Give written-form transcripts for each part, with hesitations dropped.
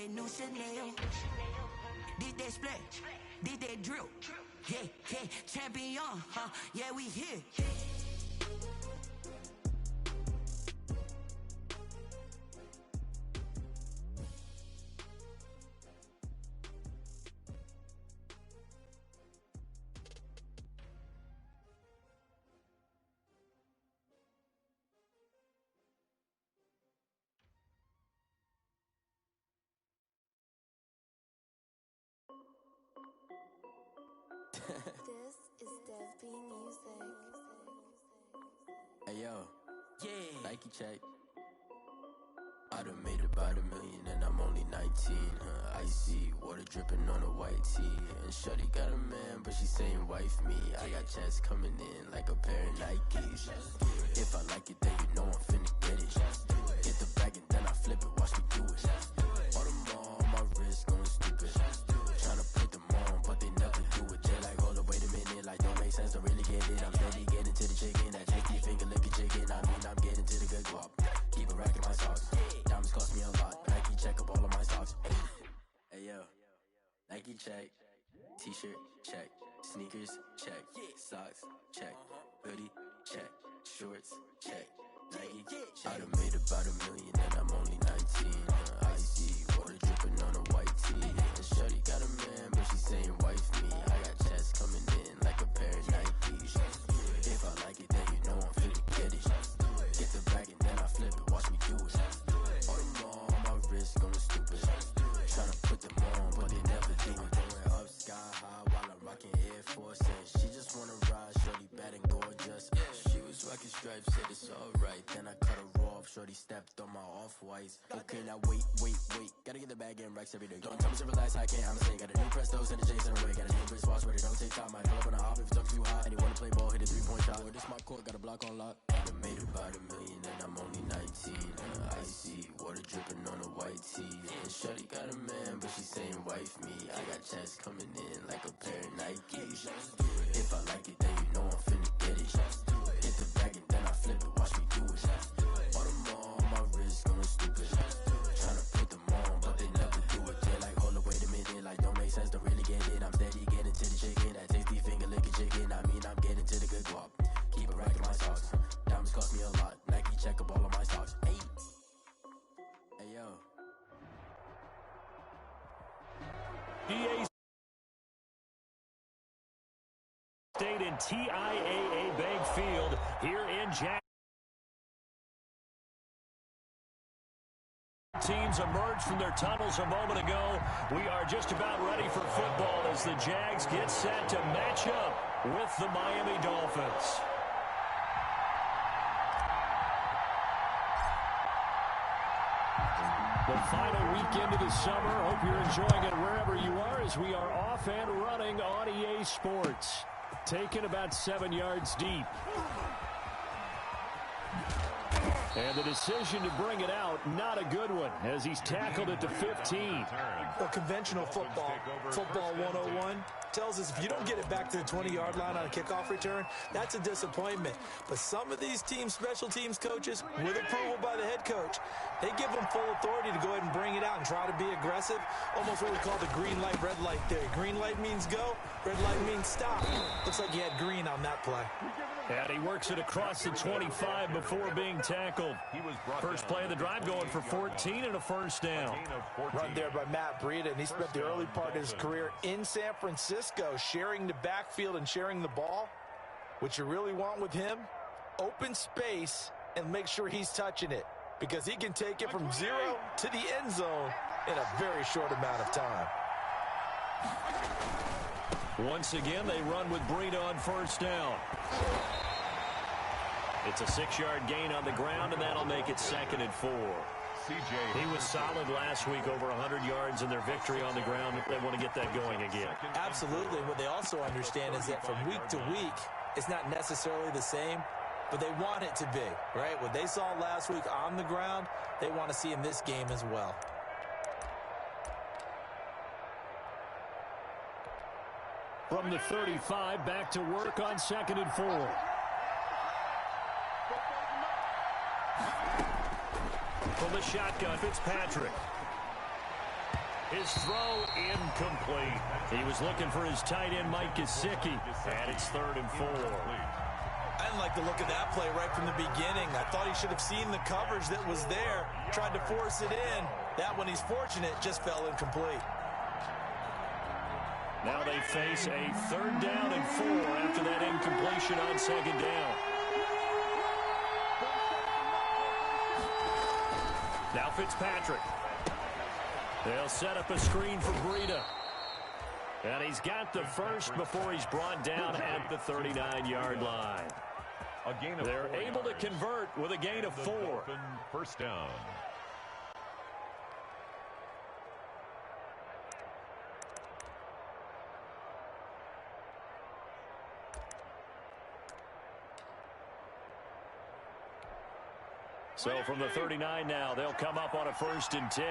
that new Chanel. Did that split, did that drill. Yeah, yeah, champion, huh? Yeah, we here. This is Dev Music. Hey yo, Yeah. Nike check. I done made about $1 million and I'm only 19. Icy water dripping on a white tee. And shorty got a man, but she saying wife me. I got checks coming in like a pair of Nikes. If I like it, then you know I'm finna get it. Get the bag and then I flip it, watch me do it. All them on my wrist going stupid. Tryna put them on, but they never do it. They're like, hold up, wait a minute, like don't make sense, don't really get it. I'm steady getting to the chicken, that tasty finger licking chicken. I mean, I'm getting to the good guap. Keep a rack in my socks. Diamonds cost me a lot. Nike check up all of my stocks. Hey yo, Nike check. T-shirt check. Sneakers check. Socks check. Hoodie check. Shorts check. Nike. I done made about $1 million and I'm only 19. Icy water dripping on a white tee. And shorty got a man, but she saying wife me. I got checks coming in like a pair of Nikes. If I like it, then you know I'm finna get it. Get the bag and then I flip it, watch me do it. All them on my wrist going stupid. Tryna put them on, but they never do it. Going up sky high while I'm rocking Air Force. And she just wanna ride, shorty bad and gorgeous. She was rocking stripes, said it's alright. Then I cut her off, shorty stepped on my off-whites. Okay, now wait. Gotta get the bag and racks every day. Don't tell me to relax, I can't, I'm saying. Got a new Prestos and a Jason away. Got a new wrist watch, but it don't take time. I pull up on a hop if it's up too high. And you wanna play ball, hit a 3-point shot. This my court, got a block on lock. I made about $1 million and I'm only 19. Icy water dripping on a white tee. And shorty got a man, but she saying wife me. I got checks coming in like a pair of Nikes. If I like it, then you know I'm finna get it. Hit the bag and then I flip it, watch me do it. All them on my wrist going stupid. Tryna put them on, but they never do it. They're like, hold up, wait a minute, like don't make sense, don't really get it. I'm steady getting to the chicken, that tasty finger licking chicken. I mean, I'm getting to the good guap. Keep a rack in my socks. Diamonds cost me a lot. Nike check up all of my stocks. Hey yo. EA State in TIAA Bank Field here in Jack. Teams emerged from their tunnels a moment ago. We are just about ready for football as the Jags get set to match up with the Miami Dolphins. The final weekend of the summer. Hope you're enjoying it wherever you are as we are off and running on EA Sports. Taken about 7 yards deep. And the decision to bring it out, not a good one, as he's tackled at the 15. Well, conventional football 101, tells us if you don't get it back to the 20-yard line on a kickoff return, that's a disappointment. But some of these teams, special teams coaches, with approval by the head coach, they give them full authority to go ahead and bring it out and try to be aggressive, almost what we call the green light, red light theory. Green light means go, red light means stop. Looks like he had green on that play. And he works it across the 25 before being tackled. First play of the drive going for 14 and a first down. Run there by Matt Breida, and he spent the early part of his career in San Francisco sharing the backfield and sharing the ball. What you really want with him, open space and make sure he's touching it, because he can take it from 0 to the end zone in a very short amount of time. Once again, they run with Breida on first down. It's a 6-yard gain on the ground, and that'll make it 2nd and 4. He was solid last week, over 100 yards in their victory on the ground. They want to get that going again. Absolutely. What they also understand is that from week to week, it's not necessarily the same, but they want it to be, right? What they saw last week on the ground, they want to see in this game as well. From the 35, back to work on 2nd and 4. From the shotgun, Fitzpatrick. His throw incomplete. He was looking for his tight end, Mike Gesicki, and it's 3rd and 4. I didn't like the look of that play right from the beginning. I thought he should have seen the coverage that was there, tried to force it in. That one, he's fortunate, just fell incomplete. Now they face a 3rd down and 4 after that incompletion on 2nd down. Now Fitzpatrick. They'll set up a screen for Breida. And he's got the first before he's brought down at the 39-yard line. They're able to convert with a gain of 4. First down. So from the 39 now, they'll come up on a 1st and 10.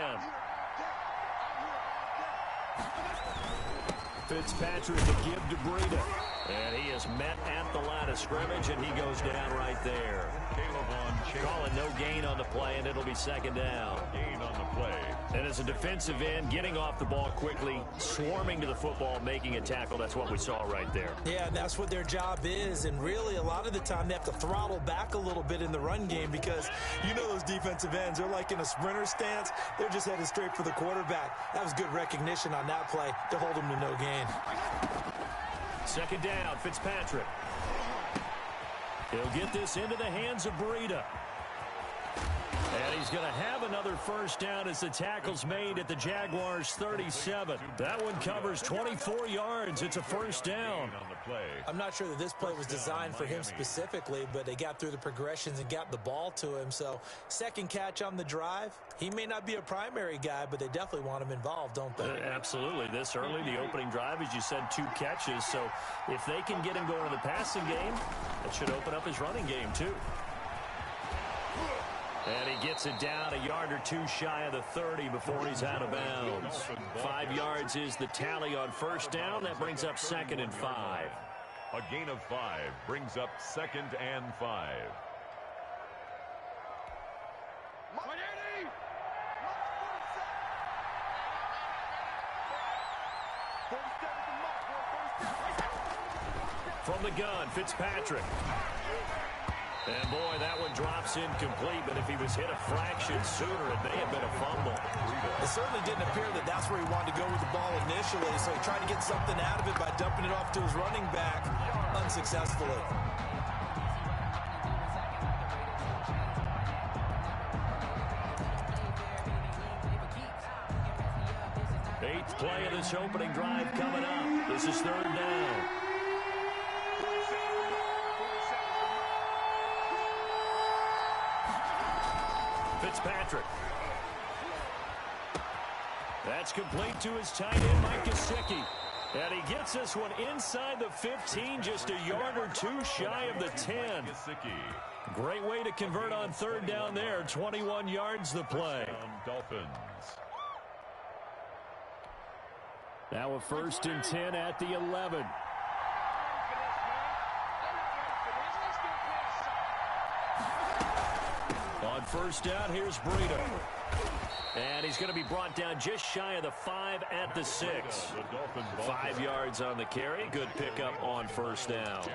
Fitzpatrick to give to Breida. And he is met at the line of scrimmage, and he goes down right there. Calling no gain on the play, and it'll be 2nd down. Gain on the play. And as a defensive end, getting off the ball quickly, swarming to the football, making a tackle, that's what we saw right there. Yeah, and that's what their job is. And really, a lot of the time, they have to throttle back a little bit in the run game because you know those defensive ends, they're like in a sprinter stance. They're just headed straight for the quarterback. That was good recognition on that play to hold him to no gain. 2nd down, Fitzpatrick. He'll get this into the hands of Breida. And he's going to have another 1st down as the tackle's made at the Jaguars' 37. That one covers 24 yards. It's a 1st down. I'm not sure that this play was designed for him specifically, but they got through the progressions and got the ball to him. So 2nd catch on the drive. He may not be a primary guy, but they definitely want him involved, don't they? Absolutely. This early, the opening drive, as you said, 2 catches. So if they can get him going in the passing game, that should open up his running game too. And he gets it down a yard or 2 shy of the 30 before he's out of bounds. 5 yards is the tally on 1st down. That brings up 2nd and 5. A gain of 5 brings up 2nd and 5. From the gun, Fitzpatrick. And boy, that one drops incomplete, but if he was hit a fraction sooner, it may have been a fumble. It certainly didn't appear that that's where he wanted to go with the ball initially, so he tried to get something out of it by dumping it off to his running back unsuccessfully. Eighth play of this opening drive coming up. This is 3rd down. Fitzpatrick. That's complete to his tight end, Mike Gesicki. And he gets this one inside the 15, just a yard or 2 shy of the 10. Great way to convert on 3rd down there. 21 yards the play. Dolphins. Now a 1st and 10 at the 11. On 1st down, here's Breida. And he's going to be brought down just shy of the 5 at the 6. 5 yards on the carry. Good pickup on 1st down.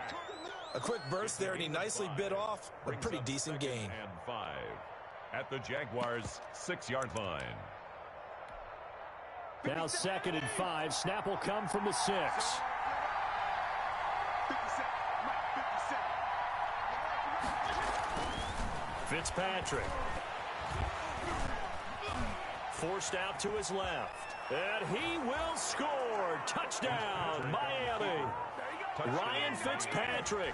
A quick burst there, and he nicely bit off a pretty decent gain. And 5 at the Jaguars' 6-yard line. Now 2nd and 5. Snap will come from the 6. Fitzpatrick. Forced out to his left. And he will score. Touchdown, Miami. Ryan Fitzpatrick.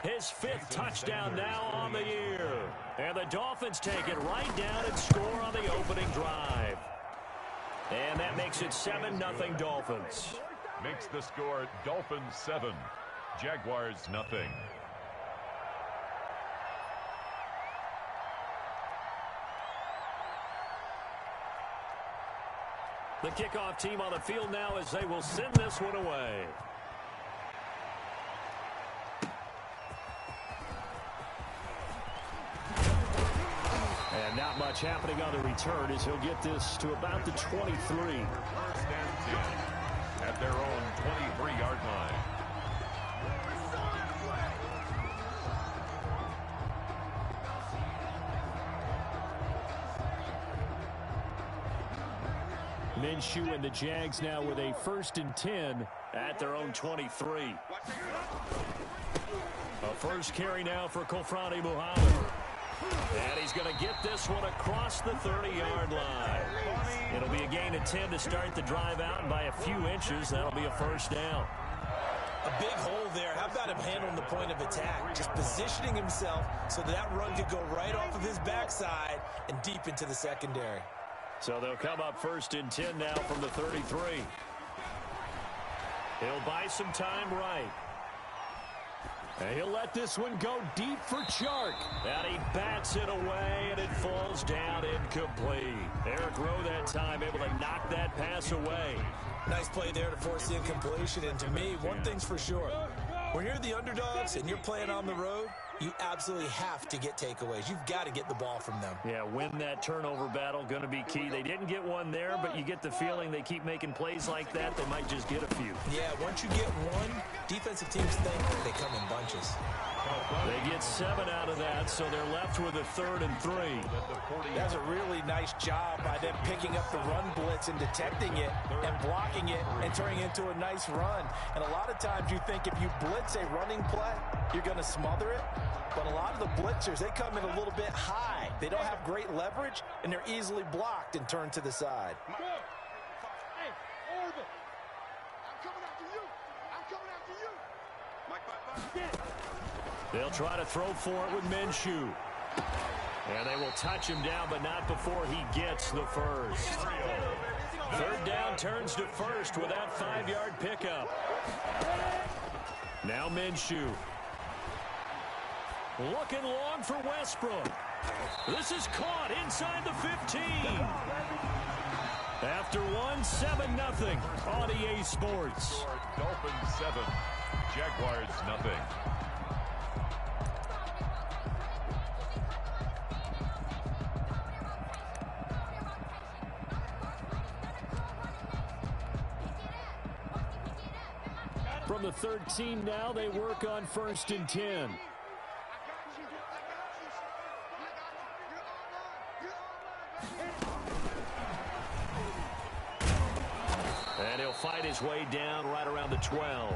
His 5th touchdown now on the year. And the Dolphins take it right down and score on the opening drive. And that makes it 7-0 Dolphins. Makes the score Dolphins 7, Jaguars nothing. The kickoff team on the field now as they will send this one away. And not much happening on the return as he'll get this to about the 23. First and 10 at their own 23-yard line. Minshew and the Jags now with a 1st and 10 at their own 23. A first carry now for Kofrani Muhammad. And he's going to get this one across the 30-yard line. It'll be a gain of 10 to start the drive out, and by a few inches, that'll be a first down. A big hole there. How about him handling the point of attack? Just positioning himself so that run could go right off of his backside and deep into the secondary. So they'll come up 1st and 10 now from the 33. He'll buy some time right. And he'll let this one go deep for Chark. And he bats it away, and it falls down incomplete. Eric Rowe that time able to knock that pass away. Nice play there to force the incompletion. And to me, one thing's for sure. When you're the underdogs and you're playing on the road, you absolutely have to get takeaways. You've got to get the ball from them. Yeah, win that turnover battle, going to be key. They didn't get one there, but you get the feeling they keep making plays like that, they might just get a few. Yeah, once you get one, defensive teams think they come in bunches. They get 7 out of that, so they're left with a 3rd and 3. That's a really nice job by them picking up the run blitz and detecting it and blocking it and turning it into a nice run. And a lot of times you think if you blitz a running play, you're going to smother it. But a lot of the blitzers, they come in a little bit high. They don't have great leverage, and they're easily blocked and turned to the side. Hey, Orville, I'm coming after you. I'm coming after you. They'll try to throw for it with Minshew. And they will touch him down, but not before he gets the first. 3rd down turns to 1st with that 5-yard pickup. Now Minshew. Looking long for Westbrook. This is caught inside the 15. After one, 7-0 on EA Sports. Dolphins 7, Jaguars nothing. From the 13 now, they work on 1st and 10. And he'll fight his way down right around the 12.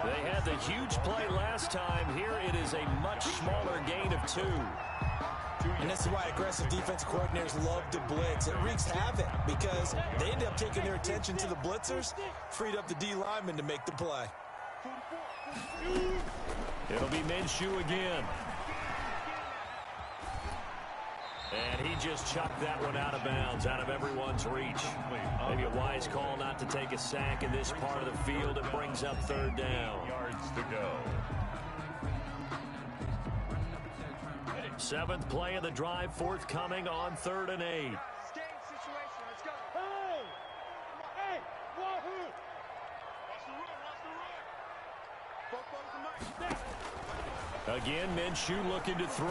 They had the huge play last time. Here it is a much smaller gain of 2. And this is why aggressive defense coordinators love to blitz. It wreaks havoc because they end up taking their attention to the blitzers, freed up the D lineman to make the play. It'll be Minshew again. And he just chucked that one out of bounds, out of everyone's reach. Maybe a wise call not to take a sack in this part of the field. It brings up 3rd down. Yards to go. 7th play of the drive, forthcoming on 3rd and 8. Again, Minshew looking to throw.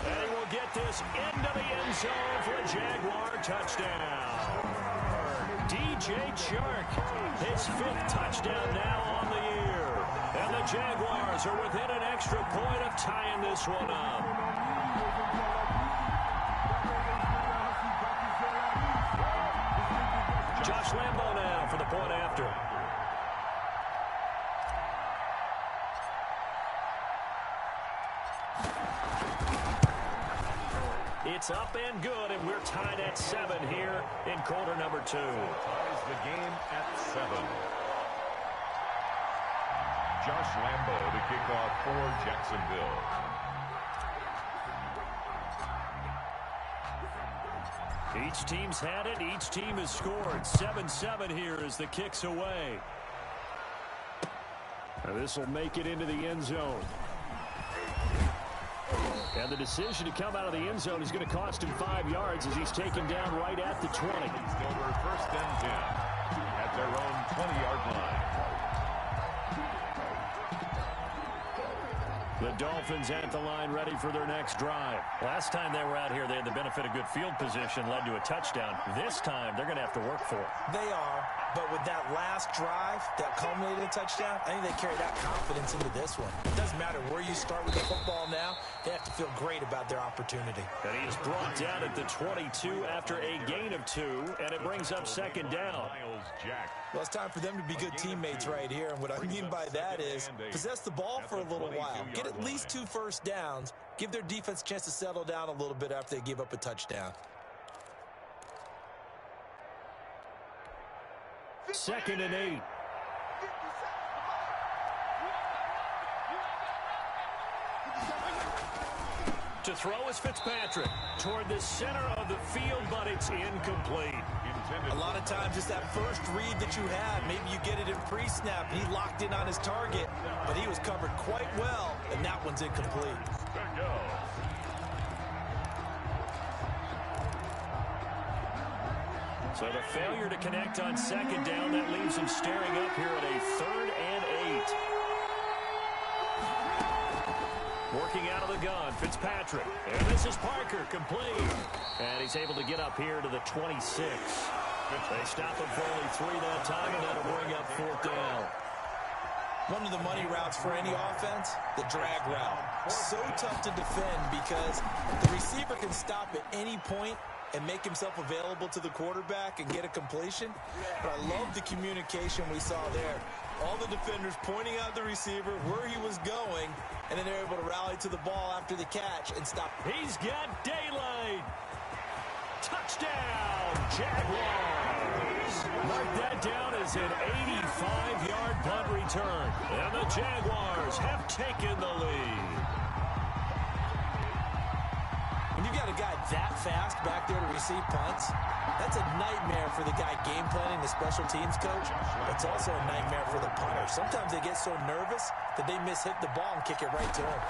And he will get this into the end zone for a Jaguar touchdown. DJ Chark, his 5th touchdown now on the year. And the Jaguars are within an extra point of tying this one up. Josh Lambo now for the point after. It's up and good, and we're tied at 7 here in quarter number 2. Ties the game at 7. Josh Lambo to kick off for Jacksonville. Each team's had it. Each team has scored. 7-7 here as the kick's away. This will make it into the end zone. And the decision to come out of the end zone is going to cost him 5 yards as he's taken down right at the 20. Over 1st and 10 at their own 20-yard line. The Dolphins at the line ready for their next drive. Last time they were out here, they had the benefit of good field position, led to a touchdown. This time, they're going to have to work for it. They are, but with that last drive that culminated in a touchdown, I think they carry that confidence into this one. It doesn't matter where you start with the football now. They have to feel great about their opportunity. And he is brought down at the 22 after a gain of 2, and it brings up second down. Well, it's time for them to be good teammates right here, and what I mean by that is possess the ball for a little while. Get at least 2 first downs. Give their defense a chance to settle down a little bit after they give up a touchdown. Second and 8. To throw is Fitzpatrick toward the center of the field, but it's incomplete. A lot of times it's that first read that you have. Maybe you get it in pre-snap. He locked in on his target, but he was covered quite well, and that one's incomplete. So the failure to connect on second down, that leaves him staring up here at a 3rd and 8. Working out of the gun, Fitzpatrick. And this is Parker, complete. And he's able to get up here to the 26. They stop him for only 3 that time, and that'll bring up 4th down. One of the money routes for any offense, the drag route. So tough to defend because the receiver can stop at any point and make himself available to the quarterback and get a completion. But I love the communication we saw there. All the defenders pointing out the receiver, where he was going, and then they're able to rally to the ball after the catch and stop. He's got daylight. Touchdown, Jaguars. Mark that down as an 85-yard punt return. And the Jaguars have taken the lead. When you've got a guy that fast back there to receive punts, that's a nightmare for the guy game planning, the special teams coach. But it's also a nightmare for the punter. Sometimes they get so nervous that they miss-hit the ball and kick it right to him.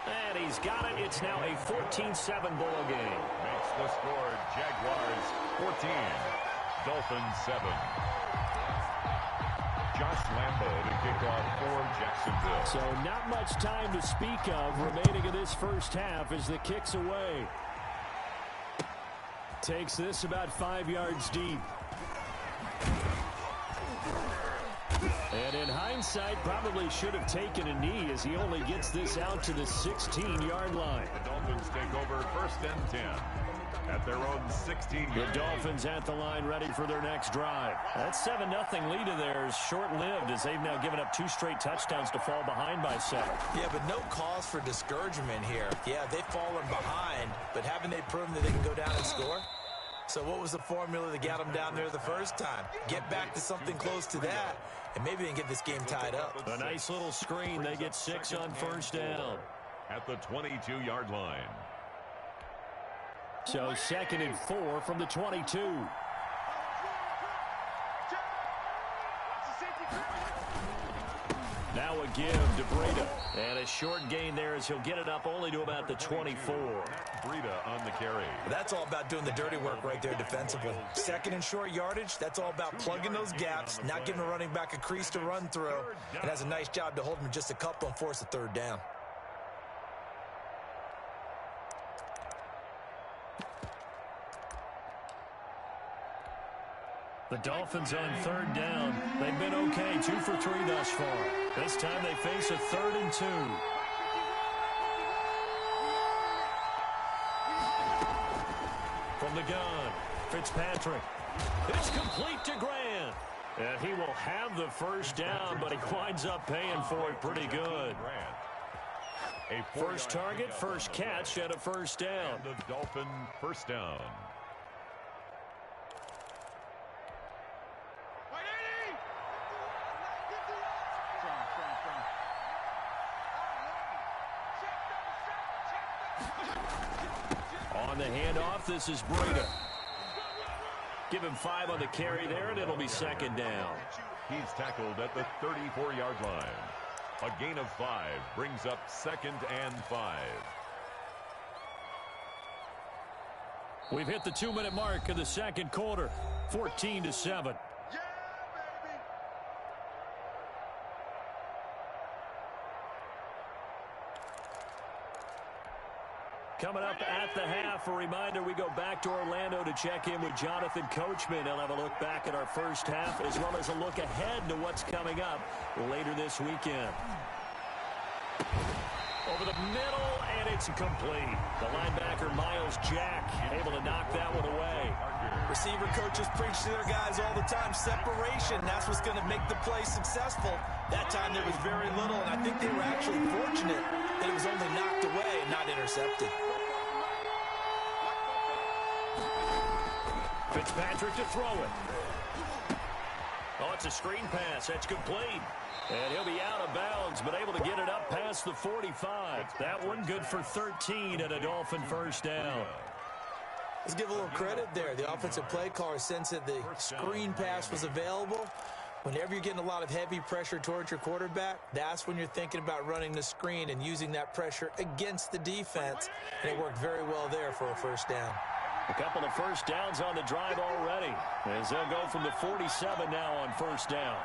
And he's got it. It's now a 14-7 ball game. Makes the score Jaguars 14, Dolphins 7. Josh Lambo to kick off for Jacksonville. So not much time to speak of remaining in this first half as the kick's away. Takes this about 5 yards deep. And in hindsight, probably should have taken a knee as he only gets this out to the 16-yard line. The Dolphins take over 1st and 10. At their own 16. The Dolphins at the line ready for their next drive. That 7-0 lead of theirs short-lived as they've now given up 2 straight touchdowns to fall behind by 7. Yeah, but no cause for discouragement here. Yeah, they've fallen behind, but haven't they proven that they can go down and score? So what was the formula that got them down there the first time? Get back to something close to that, and maybe they can get this game tied up. A nice little screen. They get 6 on 1st down. At the 22-yard line. So 2nd and 4 from the 22. Now a give to Breida. And a short gain there as he'll get it up only to about the 24. Breida on the carry. That's all about doing the dirty work right there defensively. 2nd and short yardage, that's all about plugging those gaps, not giving a running back a crease to run through. And has a nice job to hold him just a couple and force a 3rd down. The Dolphins on 3rd down. They've been okay, 2 for 3 thus far. This time they face a 3rd and 2. From the gun, Fitzpatrick. It's complete to Grant. And he will have the 1st down, but he winds up paying for it pretty good. First target, first catch, and a 1st down. The Dolphin 1st down. On the handoff, this is Breida. Give him 5 on the carry there, and it'll be 2nd down. He's tackled at the 34-yard line. A gain of 5 brings up 2nd and 5. We've hit the 2-minute mark of the 2nd quarter, 14-7. Coming up at the half, a reminder, we go back to Orlando to check in with Jonathan Coachman. He'll have a look back at our first half as well as a look ahead to what's coming up later this weekend. Over the middle, and it's complete. The linebacker, Miles Jack, able to knock that one away. Receiver coaches preach to their guys all the time. Separation, that's what's going to make the play successful. That time there was very little, and I think they were actually fortunate that it was only knocked away and not intercepted. Fitzpatrick to throw it. Oh, it's a screen pass. That's complete. And he'll be out of bounds, but able to get it up past the 45. That one good for 13 and a Dolphin first down. Let's give a little credit there. The offensive play caller sensed that the screen pass was available. Whenever you're getting a lot of heavy pressure towards your quarterback, that's when you're thinking about running the screen and using that pressure against the defense. And it worked very well there for a first down. A couple of first downs on the drive already, as they'll go from the 47 now on first down.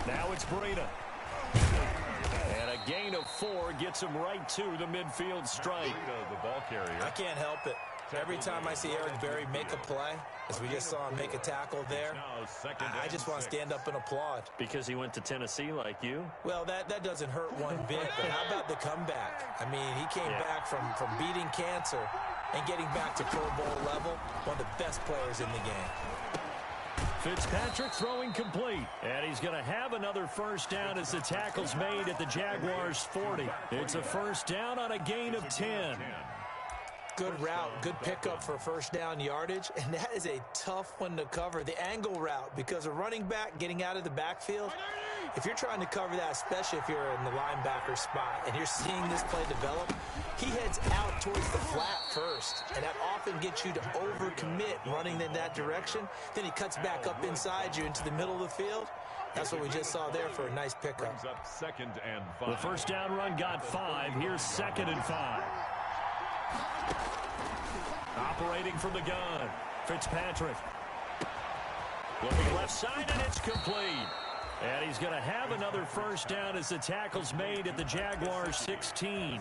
Now it's Breida. And a gain of 4 gets him right to the midfield stripe. The ball carrier. I can't help it. Every time I see Eric Berry make a play, as we just saw him make a tackle there, I just want to stand up and applaud. Because he went to Tennessee like you? Well, that doesn't hurt one bit, but how about the comeback? I mean, he came back from beating cancer and getting back to Pro Bowl level, one of the best players in the game. Fitzpatrick throwing complete, and he's going to have another first down as the tackle's made at the Jaguars' 40. It's a first down on a gain of 10. Good route, good pickup for first down yardage, and that is a tough one to cover, the angle route, because a running back getting out of the backfield, if you're trying to cover that, especially if you're in the linebacker spot and you're seeing this play develop, he heads out towards the flat first, and that often gets you to overcommit running in that direction. Then he cuts back up inside you into the middle of the field. That's what we just saw there for a nice pickup. Up 2nd and 5. The first down run got 5. Here's 2nd and 5. Operating from the gun, Fitzpatrick. Looking left side, and it's complete. And he's going to have another first down as the tackle's made at the Jaguars' 16.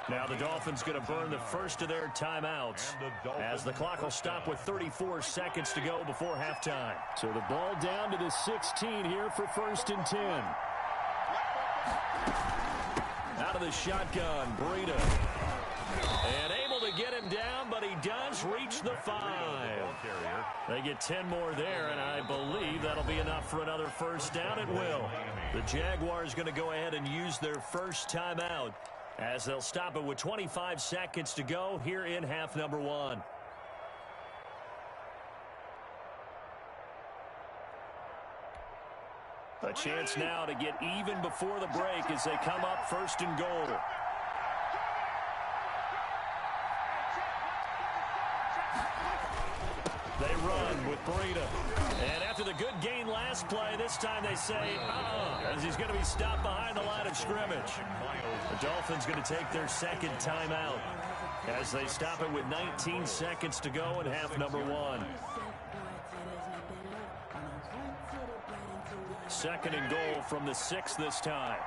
Now the Dolphins going to burn the first of their timeouts as the clock will stop with 34 seconds to go before halftime. So the ball down to the 16 here for 1st and 10. Out of the shotgun, Breida. And able to get him down, but he does reach the 5. They get 10 more there, and I believe that'll be enough for another first down. It will. The Jaguars going to go ahead and use their first timeout as they'll stop it with 25 seconds to go here in half number 1. A chance now to get even before the break as they come up 1st and goal. They run with Breida. And after the good gain last play, this time they say, as he's going to be stopped behind the line of scrimmage. The Dolphins going to take their 2nd timeout as they stop it with 19 seconds to go in half number 1. 2nd and goal from the 6 this time.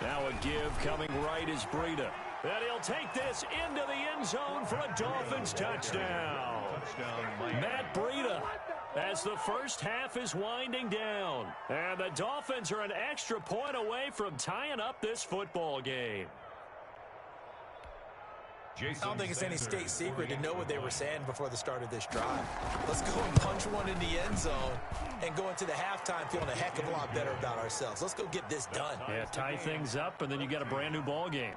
Now a give coming right is Breida. And he'll take this into the end zone for a Dolphins touchdown. Matt Breida as the first half is winding down. And the Dolphins are an extra point away from tying up this football game. I don't think it's any state secret to know what they were saying before the start of this drive. Let's go and punch one in the end zone and go into the halftime feeling a heck of a lot better about ourselves. Let's go get this done. Yeah, tie things up, and then you got a brand new ball game.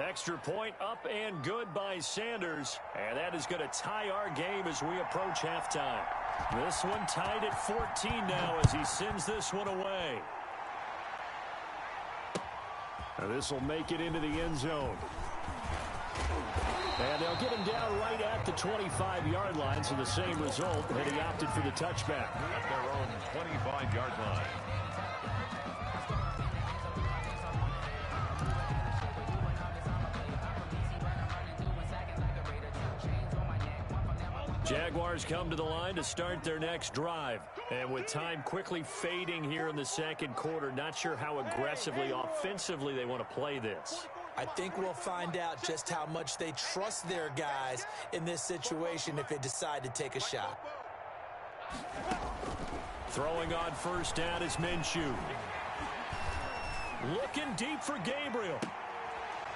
Extra point up and good by Sanders. And that is going to tie our game as we approach halftime. This one tied at 14 now as he sends this one away. Now this will make it into the end zone. And they'll get him down right at the 25-yard line, so the same result, and he opted for the touchback. At their own 25-yard line. Jaguars come to the line to start their next drive. And with time quickly fading here in the second quarter, not sure how aggressively, offensively they want to play this. I think we'll find out just how much they trust their guys in this situation if they decide to take a shot. Throwing on first down is Minshew. Looking deep for Gabriel.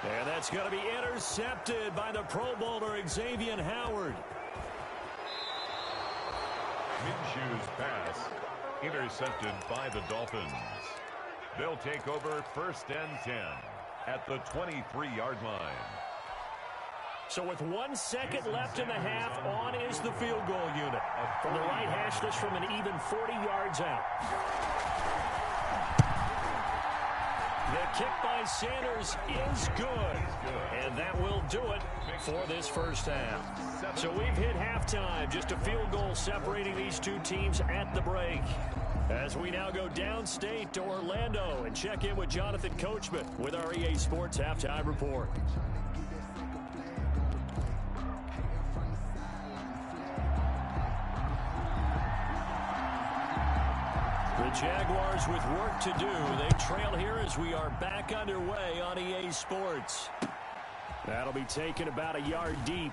And that's going to be intercepted by the Pro Bowler Xavier Howard. Minshew's pass intercepted by the Dolphins. They'll take over first and 10 at the 23-yard line. So with 1 second left in the half, on is the field goal unit. From the right hash, this from an even 40 yards out. The kick by Sanders is good. And that will do it for this first half. So we've hit halftime. Just a field goal separating these two teams at the break. As we now go downstate to Orlando and check in with Jonathan Coachman with our EA Sports Halftime Report. The Jaguars with work to do. They trail here as we are back underway on EA Sports. That'll be taken about a yard deep.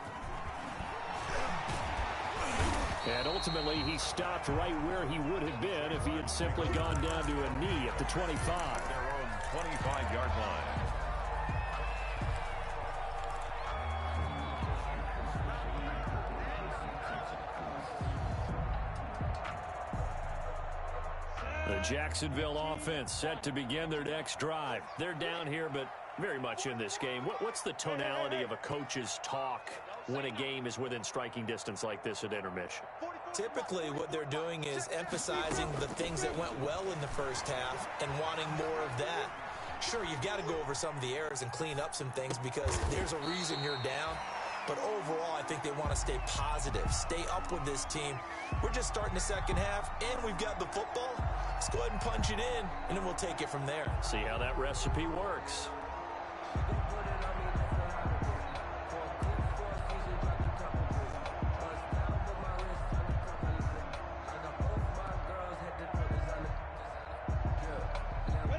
And ultimately, he stopped right where he would have been if he had simply gone down to a knee at the 25. Their own 25-yard line. The Jacksonville offense set to begin their next drive. They're down here, but very much in this game. What's the tonality of a coach's talk when a game is within striking distance like this at intermission? Typically, what they're doing is emphasizing the things that went well in the first half and wanting more of that. Sure, you've got to go over some of the errors and clean up some things because there's a reason you're down. But overall, I think they want to stay positive, stay up with this team. We're just starting the second half, and we've got the football. Let's go ahead and punch it in, and then we'll take it from there. See how that recipe works.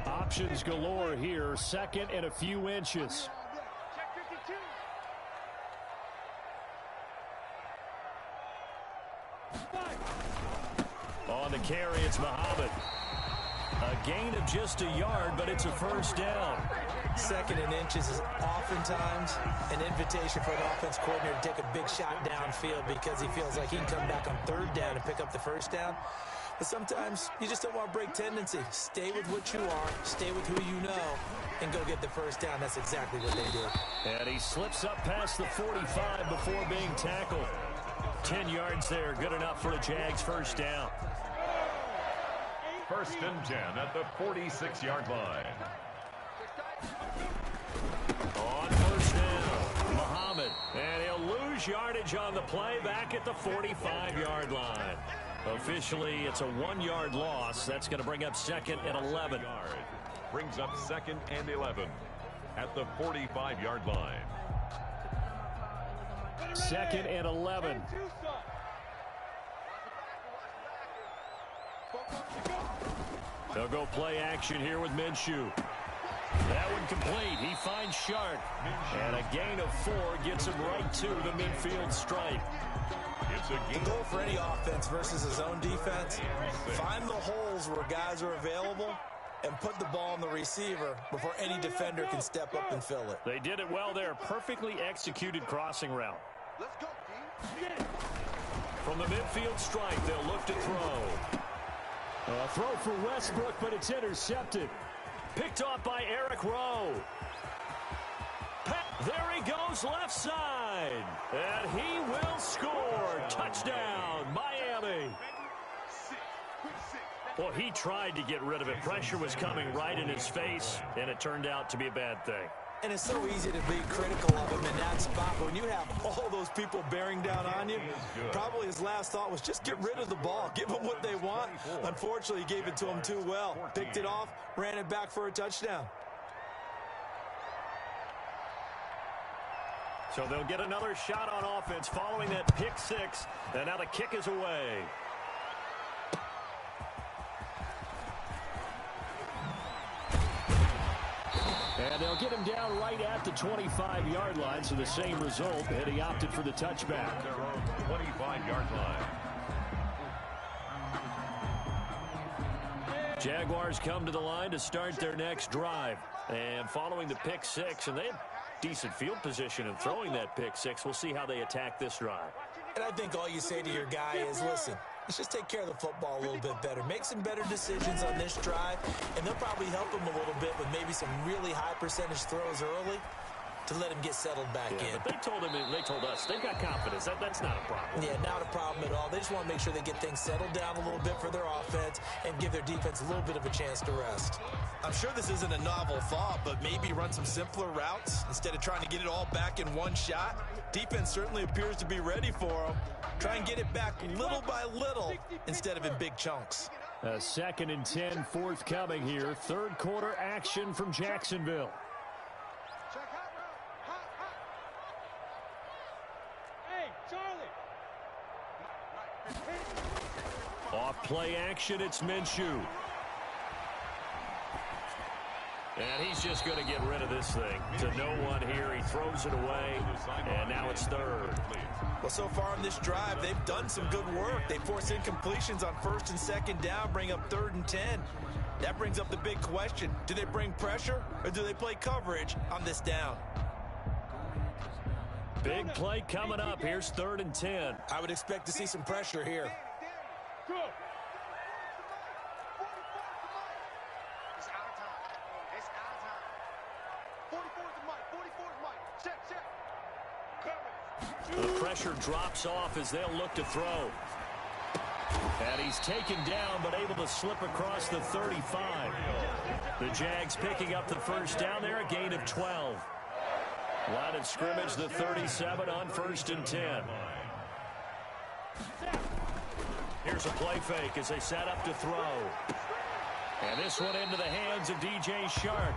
Options galore here. Second and a few inches. On the carry, it's Muhammad. A gain of just a yard, but it's a first down. Second and inches is oftentimes an invitation for an offense coordinator to take a big shot downfield because he feels like he can come back on third down and pick up the first down. But sometimes you just don't want to break tendency. Stay with what you are, stay with who you know, and go get the first down. That's exactly what they did. And he slips up past the 45 before being tackled. 10 yards there, good enough for the Jags' first down. First and 10 at the 46-yard line. On first down, Muhammad. And he'll lose yardage on the play back at the 45-yard line. Officially, it's a 1-yard loss. That's going to bring up second and 11. Brings up second and 11 at the 45-yard line. Second and 11. They'll go play action here with Minshew. That one complete. He finds Sharp. And a gain of 4 gets him right to the midfield stripe. The goal for any offense versus a zone defense, find the holes where guys are available and put the ball on the receiver before any defender can step up and fill it. They did it well there. Perfectly executed crossing route. Let's go, team. From the midfield stripe, they'll look to throw. A throw for Westbrook, but it's intercepted. Picked off by Eric Rowe. There he goes, left side. And he will score. Touchdown, Miami. Well, he tried to get rid of it. Pressure was coming right in his face, and it turned out to be a bad thing. And it's so easy to be critical of him in that spot. But when you have all those people bearing down on you, probably his last thought was just get rid of the ball. Give them what they want. Unfortunately, he gave it to them too well. Picked it off, ran it back for a touchdown. So they'll get another shot on offense following that pick six. And now the kick is away. And they'll get him down right at the 25-yard line, so the same result, and he opted for the touchback. Their own 25-yard line. Jaguars come to the line to start their next drive. And following the pick six, and they have decent field position in throwing that pick six. We'll see how they attack this drive. And I think all you say to your guy is, listen, let's just take care of the football a little bit better. Make some better decisions on this drive, and they'll probably help him a little bit with maybe some really high percentage throws early to let him get settled back in. But they told us they've got confidence. That's not a problem. Yeah, not a problem at all. They just want to make sure they get things settled down a little bit for their offense and give their defense a little bit of a chance to rest. I'm sure this isn't a novel thought, but maybe run some simpler routes instead of trying to get it all back in one shot. Defense certainly appears to be ready for them. Try and get it back little by little instead of in big chunks. A 2nd and 10 forthcoming here. Third quarter action from Jacksonville. Off play action, it's Minshew. And he's just going to get rid of this thing to no one here. He throws it away, and now it's third. Well, so far on this drive, they've done some good work. They force incompletions on 1st and 2nd down, bring up 3rd and 10. That brings up the big question. Do they bring pressure, or do they play coverage on this down? Big play coming up. Here's 3rd and 10. I would expect to see some pressure here. The pressure drops off as they'll look to throw. And he's taken down, but able to slip across the 35. The Jags picking up the first down there, a gain of 12. Line of scrimmage, the 37 on 1st and 10. Here's a play fake as they set up to throw. And this one into the hands of DJ Shark.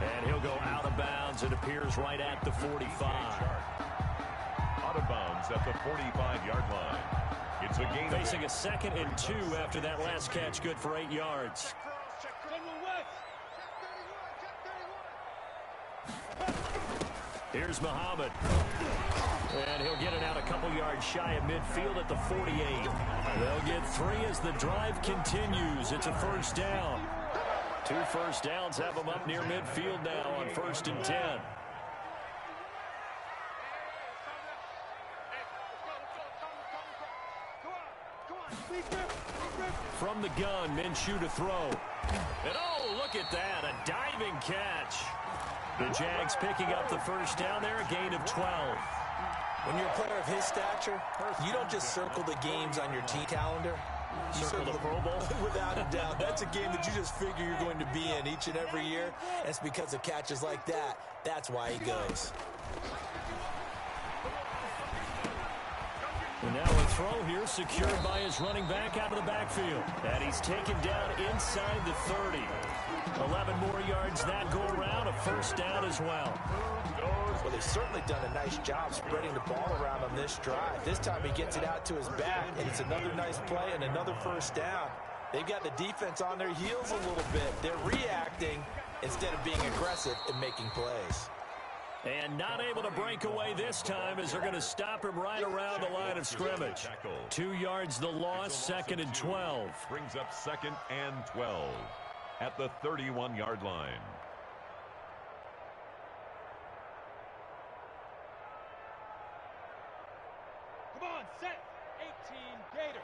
And he'll go out of bounds. It appears right at the 45. Out of bounds at the 45-yard line. It's a gain. Facing a 2nd and 2 after that last catch, good for 8 yards. Here's Muhammad. And he'll get it out a couple yards shy of midfield at the 48. They'll get 3 as the drive continues. It's a first down. 2 first downs have them up near midfield now on 1st and 10. From the gun, Minshew to throw. And oh, look at that, a diving catch. The Jags picking up the first down there, a gain of 12. When you're a player of his stature, you don't just circle the games on your team calendar. You circle the Pro Bowl? Without a doubt. That's a game that you just figure you're going to be in each and every year. And it's because of catches like that. That's why he goes. And now a throw here secured by his running back out of the backfield. And he's taken down inside the 30. 11 more yards that go around, a first down as well. Well, they've certainly done a nice job spreading the ball around on this drive. This time he gets it out to his back, and it's another nice play and another first down. They've got the defense on their heels a little bit. They're reacting instead of being aggressive and making plays. And not able to break away this time as they're going to stop him right around the line of scrimmage. 2 yards the loss, 2nd and 12. Brings up 2nd and 12 at the 31-yard line. Come on, set. 18 Gator.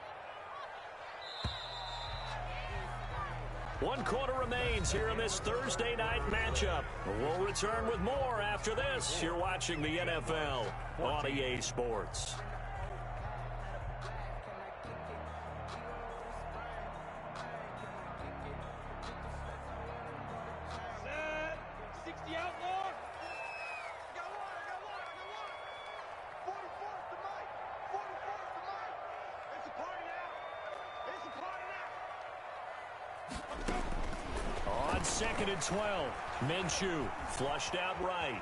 1 quarter remains here in this Thursday night matchup. We'll return with more after this. You're watching the NFL on EA Sports. Set. 60 outlaw. I got one. 44 is the mic. 44 is the mic. It's a party now. It's a party now. On 2nd and 12, Minshew flushed out right.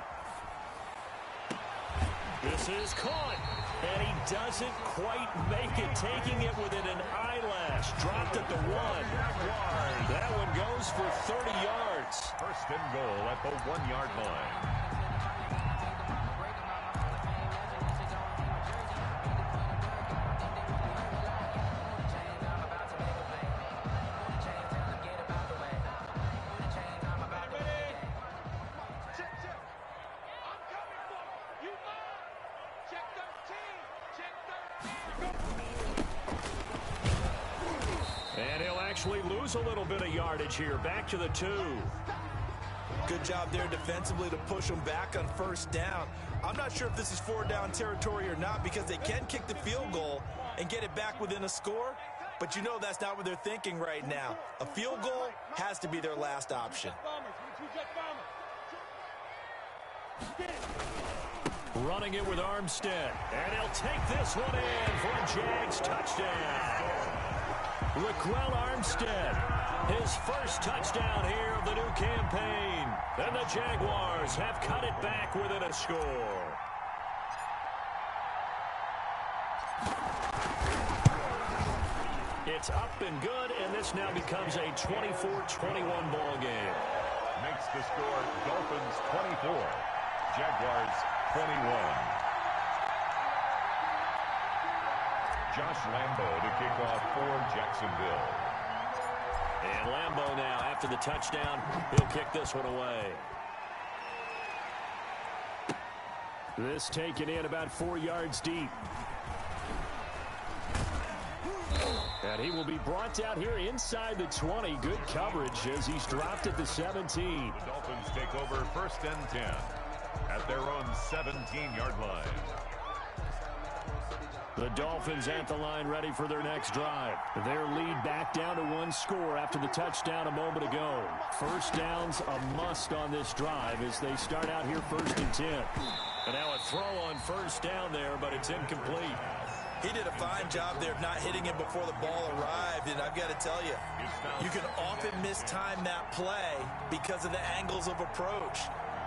This is caught, and he doesn't quite make it, taking it within an eyelash. Dropped at the 1. That one goes for 30 yards. First and goal at the 1-yard line. And he'll actually lose a little bit of yardage here. Back to the 2. Good job there defensively to push them back on first down. I'm not sure if this is 4-down territory or not because they can kick the field goal and get it back within a score. But you know that's not what they're thinking right now. A field goal has to be their last option. Running it with Armstead. And he'll take this one in for a Jags touchdown. Raquel Armstead, his first touchdown here of the new campaign. And the Jaguars have cut it back within a score. It's up and good, and this now becomes a 24-21 ball game. Makes the score Dolphins 24, Jaguars 21. Josh Lambo to kick off for Jacksonville. And Lambo now, after the touchdown, he'll kick this one away. This taken in about 4 yards deep. And he will be brought down here inside the 20. Good coverage as he's dropped at the 17. The Dolphins take over first and 10 at their own 17-yard line. The Dolphins at the line ready for their next drive. Their lead back down to 1 score after the touchdown a moment ago. First down's a must on this drive as they start out here first and 10. And now a throw on first down there, but it's incomplete. He did a fine job there of not hitting him before the ball arrived, and I've got to tell you, you can often mistime that play because of the angles of approach.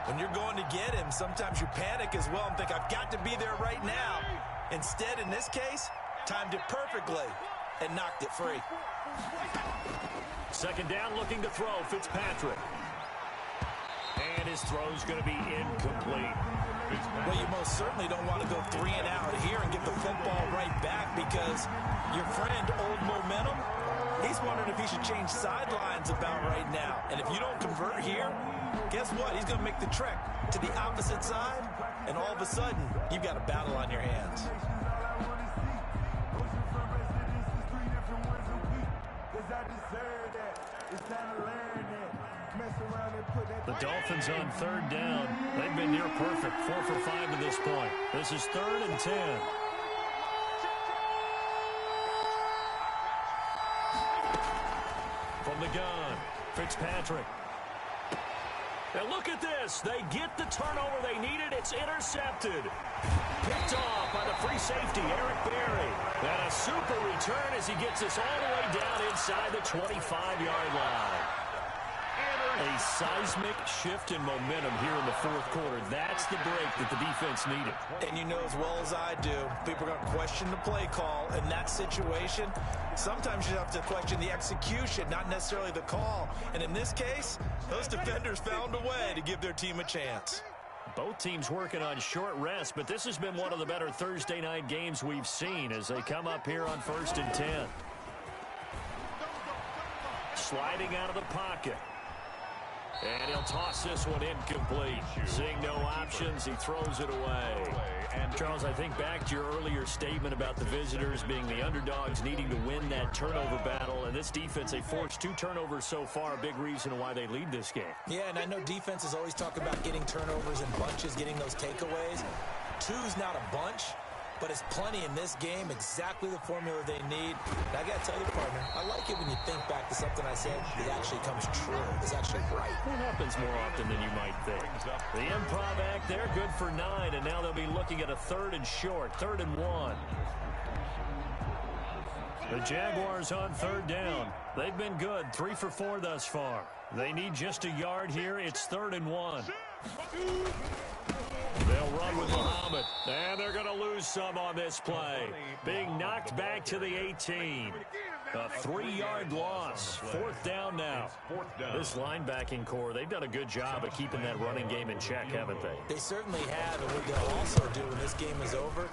When you're going to get him, sometimes you panic as well and think, I've got to be there right now. Instead, in this case, timed it perfectly and knocked it free. Second down, looking to throw, Fitzpatrick. And his throw's going to be incomplete. Well, you most certainly don't want to go 3 and out here and get the football right back because your friend, Old Momentum, he's wondering if he should change sidelines about right now. And if you don't convert here, guess what? He's going to make the trek to the opposite side, and all of a sudden, you've got a battle on your hands. The Dolphins on third down. They've been near perfect, 4 for 5 to this point. This is 3rd and 10. From the gun, Fitzpatrick. And look at this. They get the turnover they needed. It's intercepted. Picked off by the free safety, Eric Berry. And a super return as he gets us all the way down inside the 25-yard line. A seismic shift in momentum here in the 4th quarter. That's the break that the defense needed. And you know as well as I do, people are going to question the play call in that situation. Sometimes you have to question the execution, not necessarily the call. And in this case, those defenders found a way to give their team a chance. Both teams working on short rest, but this has been one of the better Thursday night games we've seen as they come up here on 1st and 10. Sliding out of the pocket. And he'll toss this one incomplete. Seeing no options, he throws it away. And Charles, I think back to your earlier statement about the visitors being the underdogs needing to win that turnover battle. And this defense, they forced 2 turnovers so far, a big reason why they lead this game. Yeah, and I know defenses always talk about getting turnovers in bunches, getting those takeaways. 2's not a bunch, but it's plenty in this game, exactly the formula they need. And I got to tell you, partner, I like it when you think back to something I said that actually comes true. It's actually right. It happens more often than you might think. The improv act there, good for 9, and now they'll be looking at a 3rd and short, 3rd and 1. The Jaguars on 3rd down. They've been good, 3 for 4 thus far. They need just a yard here. It's 3rd and 1. They'll run with Muhammad, and they're going to lose some on this play. Being knocked back to the 18. A 3-yard loss. 4th down now. This linebacking core, they've done a good job of keeping that running game in check, haven't they? They certainly have, and what they'll also do when this game is over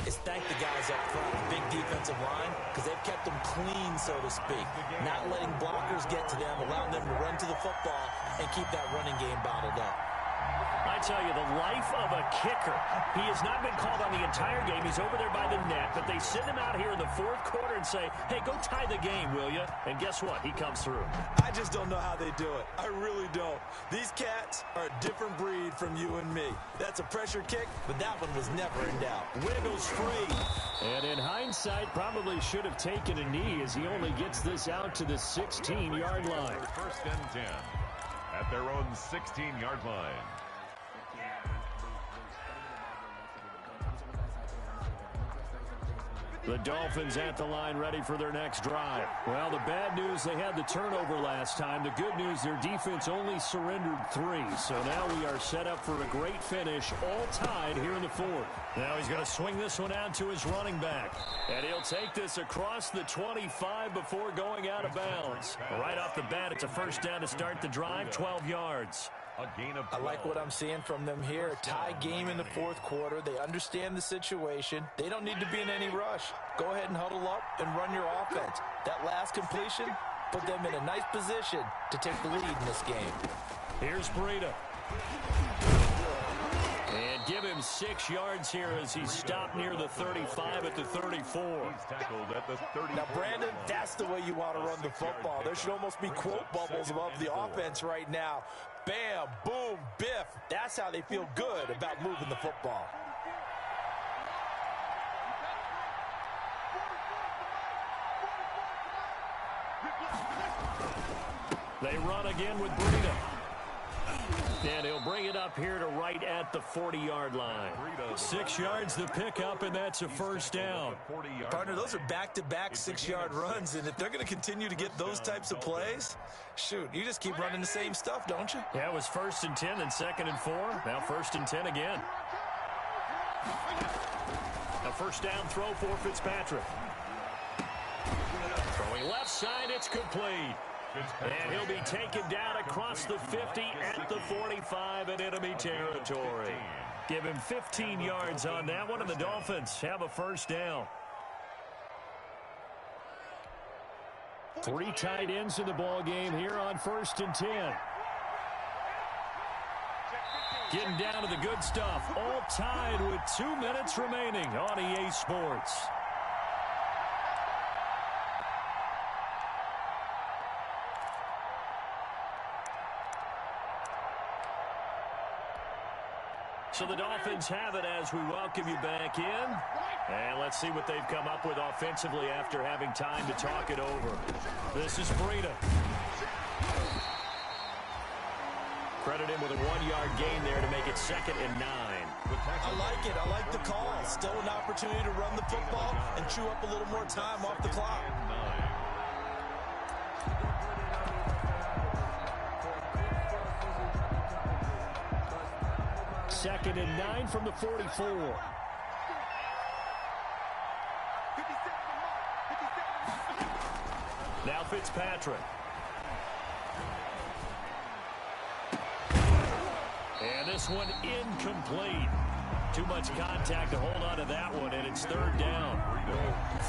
is thank the guys up front, the big defensive line, because they've kept them clean, so to speak. Not letting blockers get to them, allowing them to run to the football and keep that running game bottled up. I tell you, the life of a kicker. He has not been called on the entire game. He's over there by the net, but they send him out here in the 4th quarter and say, hey, go tie the game, will you? And guess what? He comes through. I just don't know how they do it. I really don't. These cats are a different breed from you and me. That's a pressure kick, but that one was never in doubt. Wiggles free. And in hindsight, probably should have taken a knee as he only gets this out to the 16-yard line. 1st and 10 at their own 16-yard line. The Dolphins at the line ready for their next drive. Well, the bad news, they had the turnover last time. The good news, their defense only surrendered 3. So now we are set up for a great finish, all tied here in the 4th. Now he's going to swing this one out to his running back. And he'll take this across the 25 before going out of bounds. Right off the bat, it's a 1st down to start the drive, 12 yards. I like what I'm seeing from them here. A tie game in the 4th quarter. They understand the situation. They don't need to be in any rush. Go ahead and huddle up and run your offense. That last completion put them in a nice position to take the lead in this game. Here's Breida. And give him 6 yards here as he's stopped near the 35 at the 34. He's tackled at the 34. Now, Brandon, that's the way you want to run the football. There should almost be quote bubbles above the offense right now. Bam, boom, biff. That's how they feel good about moving the football. They run again with Breida. And he'll bring it up here to right at the 40-yard line. 6 yards the pickup, and that's a 1st down. Partner, those are back-to-back 6-yard runs, and if they're going to continue to get those types of plays, shoot, you just keep running the same stuff, don't you? Yeah, it was 1st and 10, then 2nd and 4. Now 1st and 10 again. A 1st down throw for Fitzpatrick. Throwing left side, it's complete. And he'll be taken down across the 50 at the 45 in enemy territory. Give him 15 yards on that one, and the Dolphins have a 1st down. 3 tight ends in the ball game here on 1st and 10. Getting down to the good stuff. All tied with 2 minutes remaining on EA Sports. So the Dolphins have it as we welcome you back in. And let's see what they've come up with offensively after having time to talk it over. This is Breida. Credit him with a 1-yard gain there to make it 2nd and 9. I like it. I like the call. Still an opportunity to run the football and chew up a little more time off the clock. 2nd and 9 from the 44. Now Fitzpatrick. And this one incomplete. Too much contact to hold on to that one, and it's 3rd down.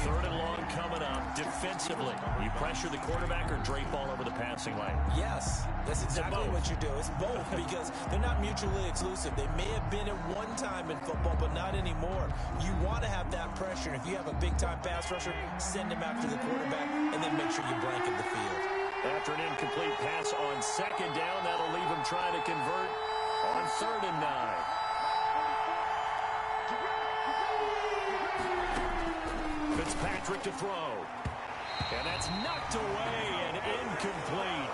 3rd and long coming up defensively. You pressure the quarterback or drape all over the passing lane? Yes, that's exactly what you do. It's both because they're not mutually exclusive. They may have been at one time in football, but not anymore. You want to have that pressure. If you have a big-time pass rusher, send him after the quarterback, and then make sure you blanket the field. After an incomplete pass on 2nd down, that'll leave him trying to convert on 3rd and 9. Fitzpatrick to throw. And that's knocked away and incomplete.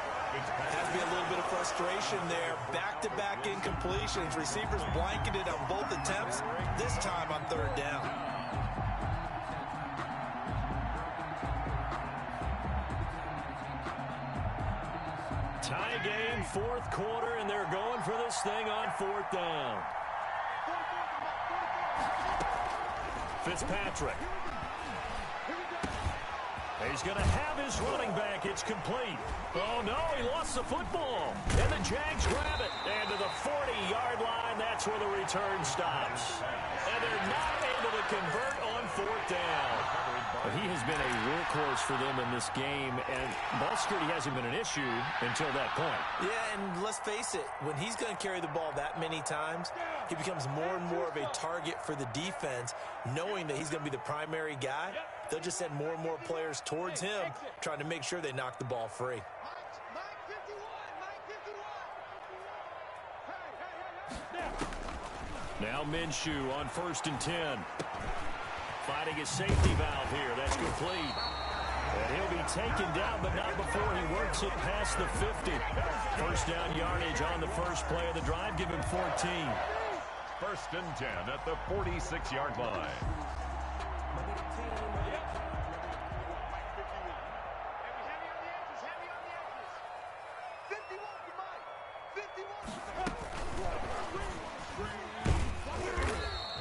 Has to be a little bit of frustration there. Back-to-back incompletions. Receivers blanketed on both attempts, this time on 3rd down. Tie game, fourth quarter, and they're going for this thing on fourth down. Fitzpatrick. He's going to have his running back. It's complete. Oh, no, he lost the football. And the Jags grab it. And to the 40-yard line, that's where the return stops. And they're not able to convert on fourth down. But he has been a workhorse for them in this game, and ball security hasn't been an issue until that point. Yeah, and let's face it, when he's going to carry the ball that many times, he becomes more and more of a target for the defense, knowing that he's going to be the primary guy. They'll just send more and more players towards him, trying to make sure they knock the ball free. Now Minshew on 1st and 10. Fighting a safety valve here. That's complete. And he'll be taken down, but not before he works it past the 50. First down yardage on the first play of the drive. Give him 14. 1st and 10 at the 46-yard line.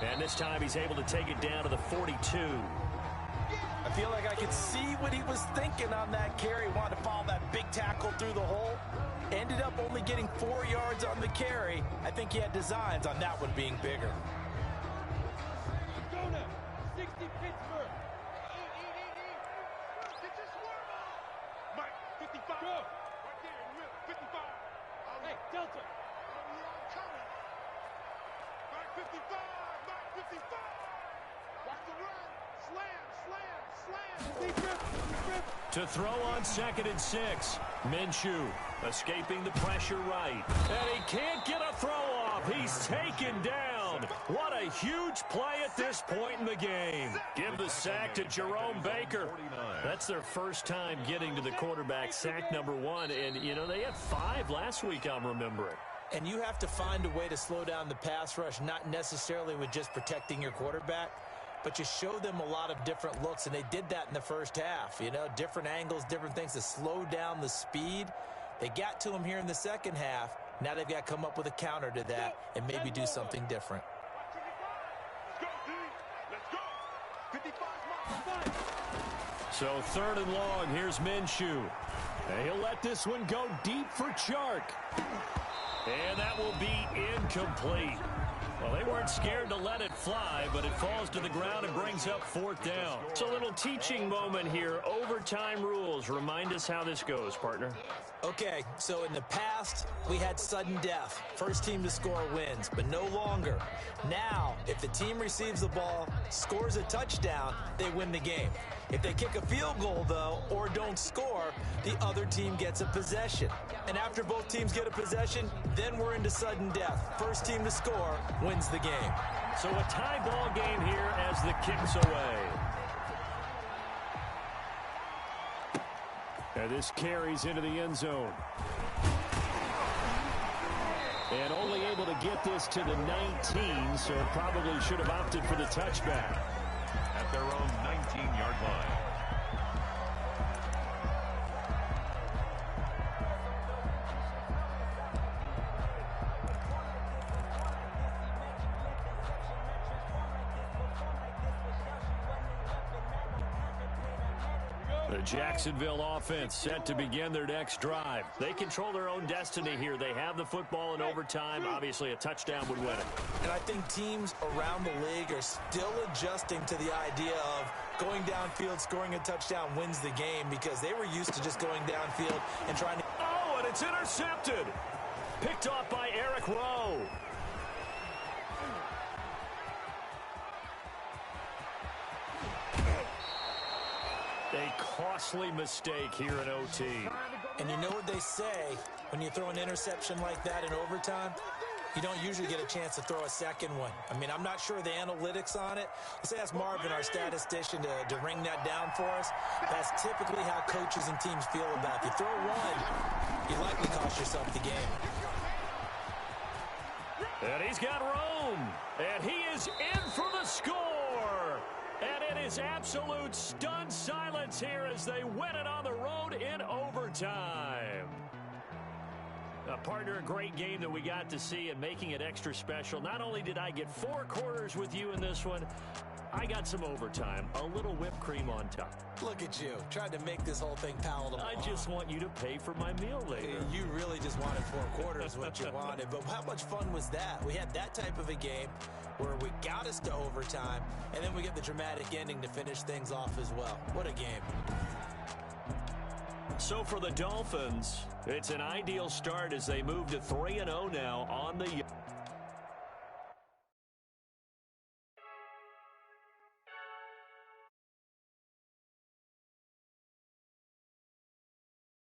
And this time he's able to take it down to the 42. I feel like I could see what he was thinking on that carry. Wanted to follow that big tackle through the hole. Ended up only getting 4 yards on the carry. I think he had designs on that one being bigger. Go now. 60 Pittsburgh. Get your swerve on. Mike, 55. Go. Right there in the middle. 55. Hey, Delta. Mike, 55. Mike, 55. Watch the run. Slam, slam, slam. Deep rip, deep rip. To throw on 2nd and 6. Minshew escaping the pressure right. And he can't get a throw off. He's taken down. What a huge play at this point in the game. Give the sack to Jerome Baker. That's their first time getting to the quarterback, sack number 1. And, you know, they had 5 last week, I'm remembering. And you have to find a way to slow down the pass rush, not necessarily with just protecting your quarterback, but you show them a lot of different looks, and they did that in the first half. You know, different angles, different things to slow down the speed. They got to him here in the second half. Now they've got to come up with a counter to that and maybe do something different. So 3rd and long, here's Minshew. And he'll let this one go deep for Chark. And that will be incomplete. Well, they weren't scared to let it fly, but it falls to the ground and brings up 4th down. It's a little teaching moment here. Overtime rules. Remind us how this goes, partner. Okay, so in the past, we had sudden death. First team to score wins, but no longer. Now, if the team receives the ball, scores a touchdown, they win the game. If they kick a field goal, though, or don't score, the other team gets a possession. And after both teams get a possession, then we're into sudden death. First team to score wins the game. So a tie ball game here as the kick's away. And this carries into the end zone. And only able to get this to the 19, so probably should have opted for the touchback. At their own 19-yard line. The Jacksonville offense set to begin their next drive. They control their own destiny here. They have the football in overtime. Obviously, a touchdown would win it. And I think teams around the league are still adjusting to the idea of going downfield, scoring a touchdown wins the game, because they were used to just going downfield and trying to... Oh, and it's intercepted. Picked off by Eric Rowe. A costly mistake here in OT. And you know what they say, when you throw an interception like that in overtime, you don't usually get a chance to throw a second one. I mean, I'm not sure the analytics on it. Let's ask Marvin, our statistician, to ring that down for us. That's typically how coaches and teams feel about it. If you throw one, you likely cost yourself the game. And he's got Rome. And he is in for the score. And it is absolute stunned silence here as they win it on the road in overtime. Partner, a great game that we got to see, and making it extra special. Not only did I get 4 quarters with you in this one, I got some overtime, a little whipped cream on top. Look at you, trying to make this whole thing palatable. I just want you to pay for my meal later. You really just wanted 4 quarters, what you wanted. But how much fun was that? We had that type of a game where we got us to overtime, and then we get the dramatic ending to finish things off as well. What a game. So for the Dolphins, it's an ideal start as they move to 3-0 now on the